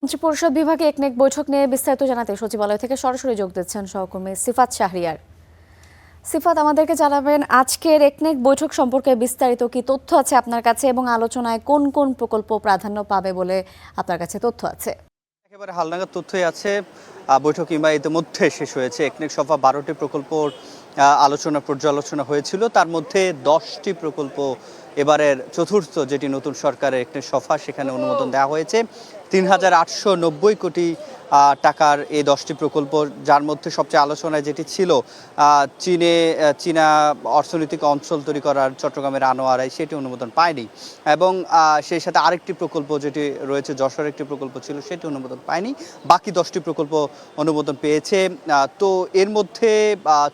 মন্ত্রী পরিষদ বিভাগে একনেক বৈঠক নিয়ে বিস্তারিত জানাতে সচিবালয় থেকে সরাসরি যোগ দিচ্ছেন সহকর্মী সিফাত শাহরিয়ার। সিফাত, আমাদেরকে জানাবেন আজকের একনেক বৈঠক সম্পর্কে বিস্তারিত কি তথ্য আছে আপনার কাছে, এবং আলোচনায় কোন কোন প্রকল্প প্রাধান্য পাবে বলে আপনার কাছে তথ্য আছে? একেবারে হালনাগাদ তথ্যই আছে। বৈঠক কিংবা ইতিমধ্যে শেষ হয়েছে। একনেক সভা ১২টি প্রকল্পর পর্যালোচনা হয়েছিল। তার মধ্যে 10টি প্রকল্প এবারের চতুর্থ যেটি নতুন সরকারের একনেক সভা, সেখানে অনুমোদন দেওয়া হয়েছে। ৩,৮৯০ কোটি টাকার এই 10টি প্রকল্প, যার মধ্যে সবচেয়ে আলোচনায় যেটি ছিল চীনা অর্থনৈতিক অঞ্চল তৈরি করার চট্টগ্রামের আনোয়ারায়, সেটি অনুমোদন পায়নি। এবং সেই সাথে আরেকটি প্রকল্প যেটি রয়েছে যশোরের একটি প্রকল্প ছিল, সেটি অনুমোদন পায়নি। বাকি 10টি প্রকল্প অনুমোদন পেয়েছে। তো এর মধ্যে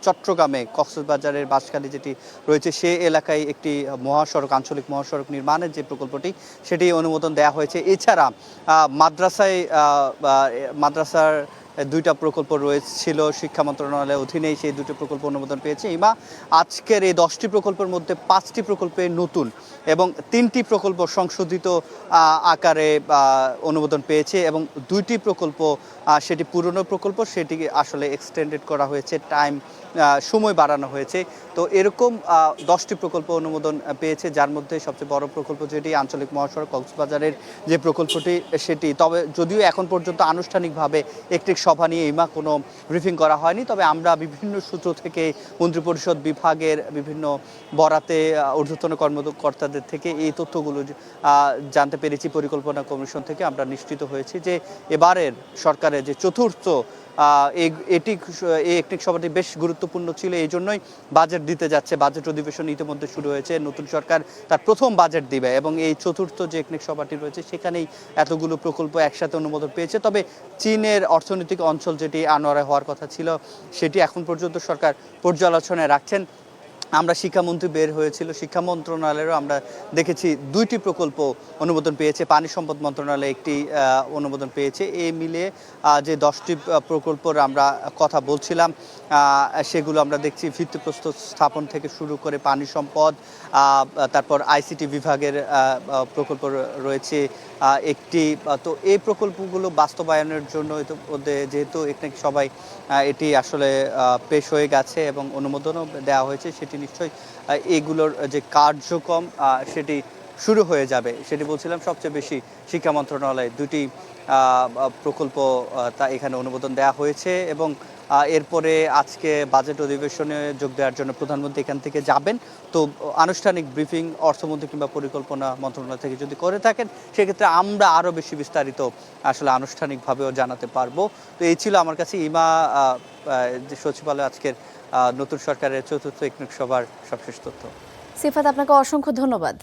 চট্টগ্রামে কক্সবাজারের বাঁশখালী যেটি রয়েছে, সে এলাকায় একটি মহাসড়ক, আঞ্চলিক মহাসড়ক নির্মাণের যে প্রকল্পটি, সেটি অনুমোদন দেওয়া হয়েছে। এছাড়া মাদ্রাসার 2টা প্রকল্প রয়েছিল শিক্ষা মন্ত্রণালয়ের অধীনেই, সেই 2টি প্রকল্প অনুমোদন পেয়েছে। আজকের এই 10টি প্রকল্পের মধ্যে 5টি প্রকল্পে নতুন এবং 3টি প্রকল্প সংশোধিত আকারে অনুমোদন পেয়েছে, এবং 2টি প্রকল্প সেটি পুরনো প্রকল্প, সেটি আসলে এক্সটেন্ডেড করা হয়েছে, সময় বাড়ানো হয়েছে। তো এরকম 10টি প্রকল্প অনুমোদন পেয়েছে, যার মধ্যে সবচেয়ে বড় প্রকল্প যেটি আঞ্চলিক মহাসড়ক কক্সবাজারের যে প্রকল্পটি, সেটি। তবে যদিও এখন পর্যন্ত আনুষ্ঠানিকভাবে একটি সভা নিয়ে কোনো ব্রিফিং করা হয়নি, তবে আমরা বিভিন্ন সূত্র থেকে মন্ত্রিপরিষদ বিভাগের বিভিন্ন বরাতে ঊর্ধ্বতন কর্মকর্তাদের থেকে এই তথ্যগুলো জানতে পেরেছি। পরিকল্পনা কমিশন থেকে আমরা নিশ্চিত হয়েছি যে এবারের সরকারের যে চতুর্থ এই একটি সভাটি বেশ গুরুত্বপূর্ণ ছিল। এই জন্যই বাজেট দিতে যাচ্ছে। বাজেট অধিবেশন ইতিমধ্যে শুরু হয়েছে। নতুন সরকার তার প্রথম বাজেট দিবে, এবং এই চতুর্থ যে একনেক সভাটি রয়েছে, সেখানেই এতগুলো প্রকল্প একসাথে অনুমোদন পেয়েছে। তবে চীনের অর্থনৈতিক অঞ্চল যেটি আনোয়ারায় হওয়ার কথা ছিল, সেটি এখন পর্যন্ত সরকার পর্যালোচনায় রাখছেন। আমরা শিক্ষামন্ত্রী বের হয়েছিল, শিক্ষা মন্ত্রণালয়েরও আমরা দেখেছি 2টি প্রকল্প অনুমোদন পেয়েছে। পানি সম্পদ মন্ত্রণালয় একটি অনুমোদন পেয়েছে। এই মিলিয়ে যে 10টি প্রকল্পর আমরা কথা বলছিলাম, সেগুলো আমরা দেখছি ভিত্তিপ্রস্তর স্থাপন থেকে শুরু করে পানি সম্পদ, তারপর আইসিটি বিভাগের প্রকল্প রয়েছে একটি। তো এই প্রকল্পগুলো বাস্তবায়নের জন্য যেহেতু একনেক সবাই এটি আসলে পেশ হয়ে গেছে এবং অনুমোদনও দেওয়া হয়েছে, সেটি নিশ্চয়ই এগুলোর যে কার্যক্রম সেটি শুরু হয়ে যাবে। সেটি বলছিলাম, সবচেয়ে বেশি শিক্ষা মন্ত্রণালয়ে 2টি প্রকল্প তা এখানে অনুমোদন দেওয়া হয়েছে। এবং এরপরে আজকে বাজেট অধিবেশনে যোগ দেওয়ার জন্য প্রধানমন্ত্রী এখান থেকে যাবেন। তো আনুষ্ঠানিক ব্রিফিং অর্থমন্ত্রী কিংবা পরিকল্পনা মন্ত্রণালয় থেকে যদি করে থাকেন, সেক্ষেত্রে আমরা আরও বেশি বিস্তারিত আসলে আনুষ্ঠানিকভাবেও জানাতে পারবো। তো এই ছিল আমার কাছে যে সচিবালয় আজকের নতুন সরকারের চতুর্থ একনেক সভার সবশেষ তথ্য। সিফাত, আপনাকে অসংখ্য ধন্যবাদ।